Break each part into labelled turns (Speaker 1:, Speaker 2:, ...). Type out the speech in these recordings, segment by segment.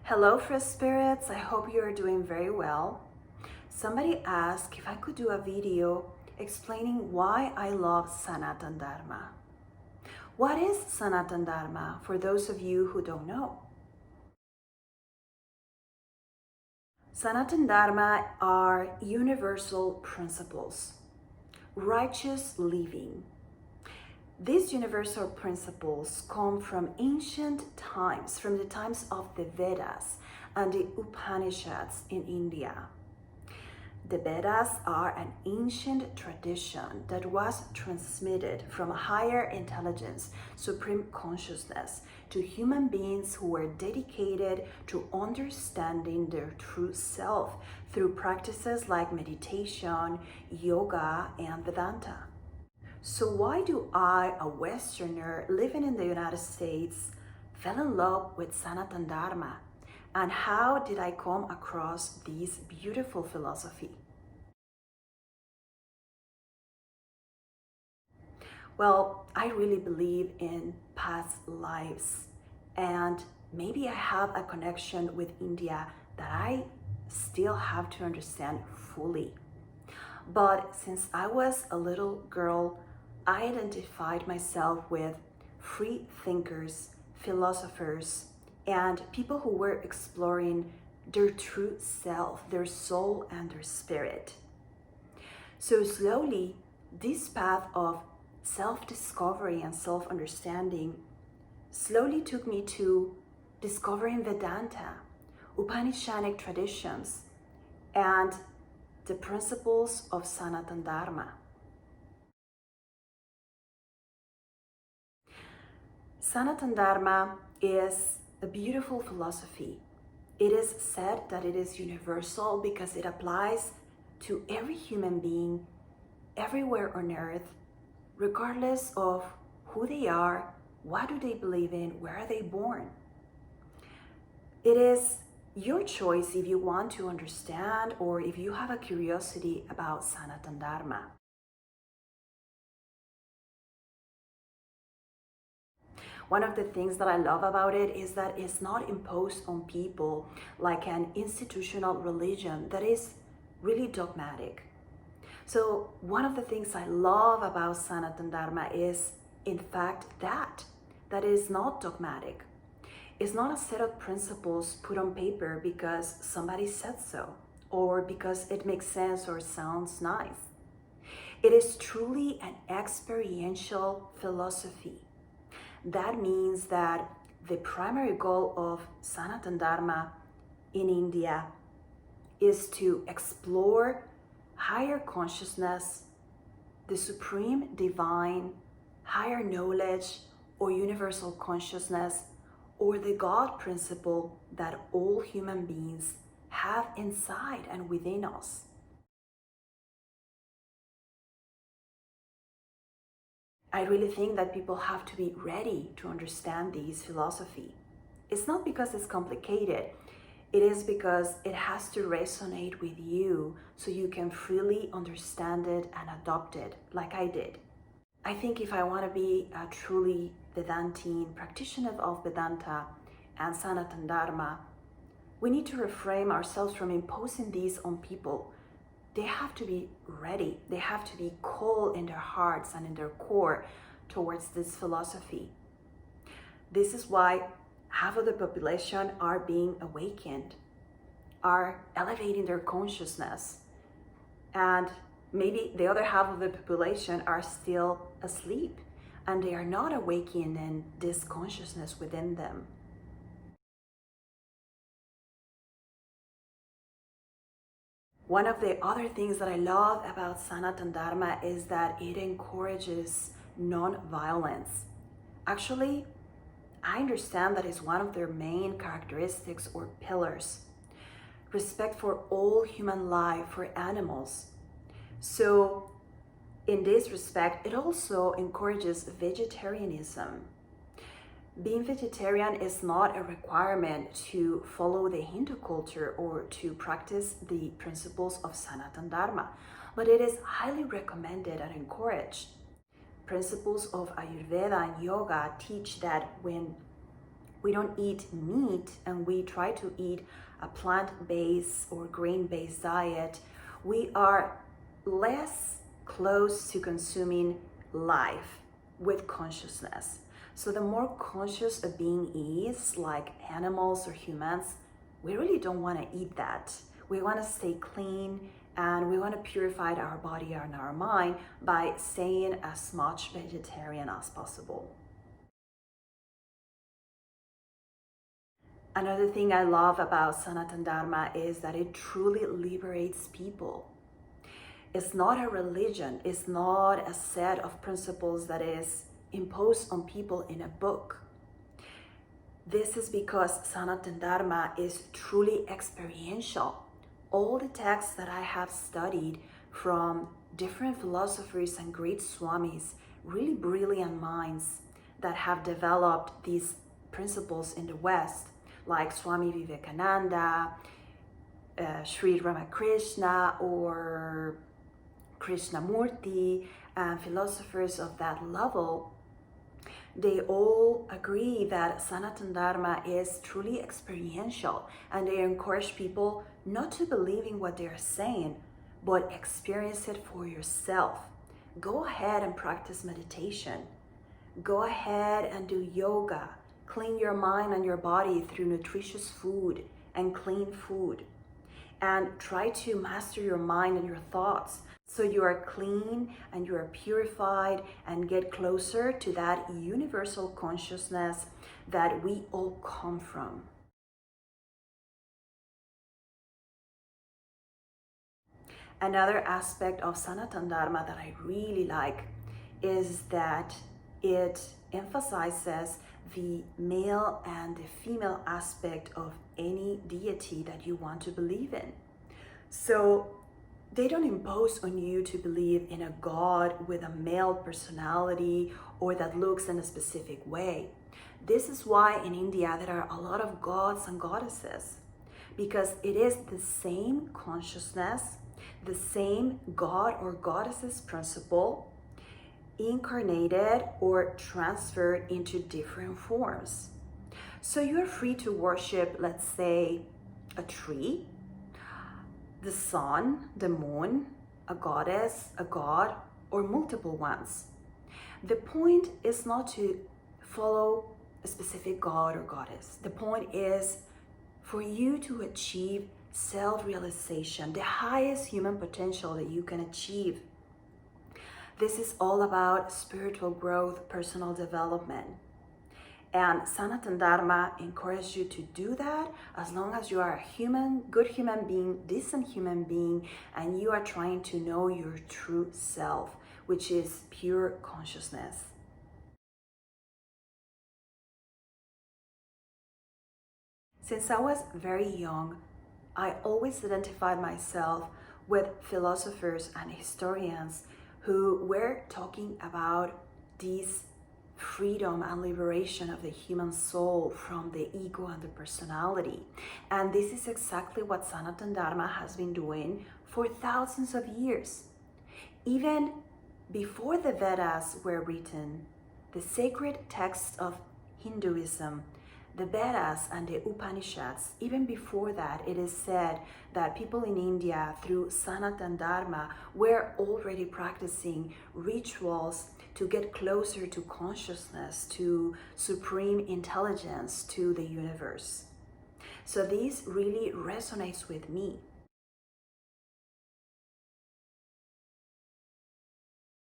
Speaker 1: Hello, Free Spirits. I hope you are doing very well. Somebody asked if I could do a video explaining why I love Sanatan Dharma. What is Sanatan Dharma for those of you who don't know? Sanatan Dharma are universal principles, righteous living. These universal principles come from ancient times, from the times of the Vedas and the Upanishads in India. The Vedas are an ancient tradition that was transmitted from a higher intelligence, supreme consciousness, to human beings who were dedicated to understanding their true self through practices like meditation, yoga, and Vedanta. So why do I, a Westerner living in the United States, fell in love with Sanatan Dharma? And how did I come across this beautiful philosophy? Well, I really believe in past lives, and maybe I have a connection with India that I still have to understand fully. But since I was a little girl, I identified myself with free thinkers, philosophers, and people who were exploring their true self, their soul and their spirit. So slowly, this path of self-discovery and self-understanding slowly took me to discovering Vedanta, Upanishadic traditions, and the principles of Sanatan Dharma. Sanatan Dharma is a beautiful philosophy. It is said that it is universal because it applies to every human being everywhere on earth, regardless of who they are, what do they believe in, where are they born. It is your choice if you want to understand or if you have a curiosity about Sanatan Dharma. One of the things that I love about it is that it's not imposed on people like an institutional religion that is really dogmatic. So one of the things I love about Sanatan Dharma is, in fact, that is not dogmatic. It's not a set of principles put on paper because somebody said so, or because it makes sense or sounds nice. It is truly an experiential philosophy. That means that the primary goal of Sanatan Dharma in India is to explore higher consciousness, the supreme divine, higher knowledge or universal consciousness, or the God principle that all human beings have inside and within us. I really think that people have to be ready to understand this philosophy. It's not because it's complicated. It is because it has to resonate with you so you can freely understand it and adopt it like I did. I think if I want to be a truly Vedantine practitioner of Vedanta and Sanatan Dharma, we need to refrain ourselves from imposing these on people. They have to be ready. They have to be cold in their hearts and in their core towards this philosophy. This is why half of the population are being awakened, are elevating their consciousness, and maybe the other half of the population are still asleep and they are not awakening this consciousness within them. One of the other things that I love about Sanatan Dharma is that it encourages non-violence. Actually, I understand that it's one of their main characteristics or pillars. Respect for all human life, for animals. So in this respect, it also encourages vegetarianism. Being vegetarian is not a requirement to follow the Hindu culture or to practice the principles of Sanatan Dharma, but it is highly recommended and encouraged. Principles of Ayurveda and yoga teach that when we don't eat meat and we try to eat a plant-based or grain-based diet, we are less close to consuming life with consciousness. So the more conscious a being is, like animals or humans, we really don't want to eat that. We want to stay clean and we want to purify our body and our mind by staying as much vegetarian as possible. Another thing I love about Sanatan Dharma is that it truly liberates people. It's not a religion, it's not a set of principles that is imposed on people in a book. This is because Sanatan Dharma is truly experiential. All the texts that I have studied from different philosophers and great swamis, really brilliant minds that have developed these principles in the West, like Swami Vivekananda, Sri Ramakrishna, or Krishnamurti, and philosophers of that level, they all agree that Sanatan Dharma is truly experiential, and they encourage people not to believe in what they're saying, but experience it for yourself. Go ahead and practice meditation. Go ahead and do yoga. Clean your mind and your body through nutritious food and clean food. And try to master your mind and your thoughts so you are clean and you are purified and get closer to that universal consciousness that we all come from. Another aspect of Sanatan Dharma that I really like is that it emphasizes the male and the female aspect of any deity that you want to believe in. So they don't impose on you to believe in a god with a male personality or that looks in a specific way. This is why in India there are a lot of gods and goddesses, because it is the same consciousness, the same god or goddess's principle incarnated or transferred into different forms. So you're free to worship, let's say, a tree, the sun, the moon, a goddess, a god, or multiple ones. The point is not to follow a specific god or goddess. The point is for you to achieve self-realization, the highest human potential that you can achieve. This is all about spiritual growth, personal development. And Sanatan Dharma encourages you to do that as long as you are a human, good human being, decent human being, and you are trying to know your true self, which is pure consciousness. Since I was very young, I always identified myself with philosophers and historians who were talking about this freedom and liberation of the human soul from the ego and the personality. And this is exactly what Sanatan Dharma has been doing for thousands of years. Even before the Vedas were written, the sacred texts of Hinduism, the Vedas and the Upanishads, even before that, it is said that people in India, through Sanatan Dharma, were already practicing rituals to get closer to consciousness, to supreme intelligence, to the universe. So this really resonates with me.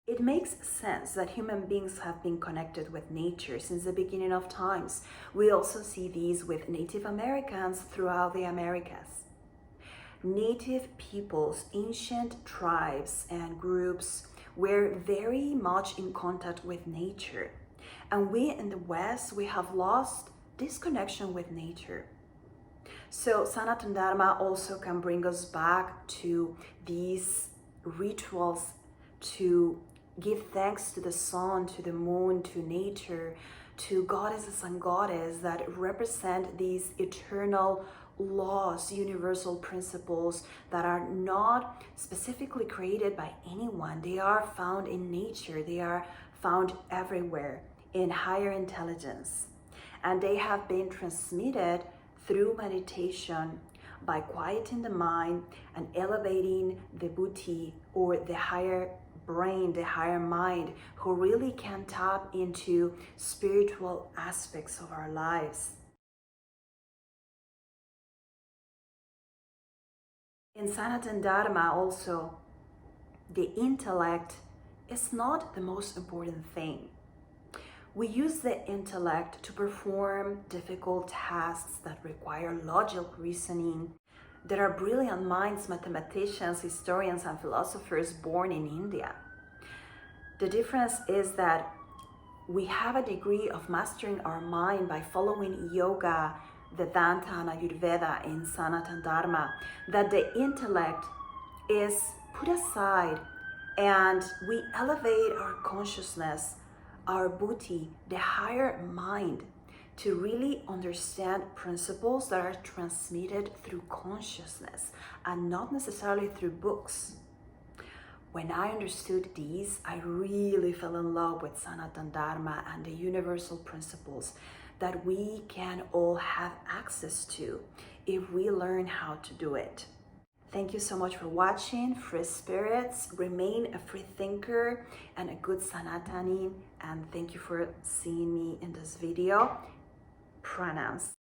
Speaker 1: It makes sense that human beings have been connected with nature since the beginning of times. We also see these with Native Americans throughout the Americas. Native peoples, ancient tribes and groups were very much in contact with nature. And we in the West, we have lost this connection with nature. So Sanatan Dharma also can bring us back to these rituals to give thanks to the sun, to the moon, to nature, to goddesses and goddesses that represent these eternal laws, universal principles that are not specifically created by anyone. They are found in nature. They are found everywhere in higher intelligence. and they have been transmitted through meditation by quieting the mind and elevating the buddhi, or the higher brain, the higher mind, who really can tap into spiritual aspects of our lives. In Sanatan Dharma also, the intellect is not the most important thing. We use the intellect to perform difficult tasks that require logical reasoning. There are brilliant minds, mathematicians, historians, and philosophers born in India. The difference is that we have a degree of mastering our mind by following yoga, Vedanta, and Ayurveda in Sanatan Dharma, that the intellect is put aside and we elevate our consciousness, our buddhi, the higher mind, to really understand principles that are transmitted through consciousness and not necessarily through books. When I understood these, I really fell in love with Sanatan Dharma and the universal principles that we can all have access to if we learn how to do it. Thank you so much for watching. Free spirits, remain a free thinker and a good Sanatani, and thank you for seeing me in this video. Pranams.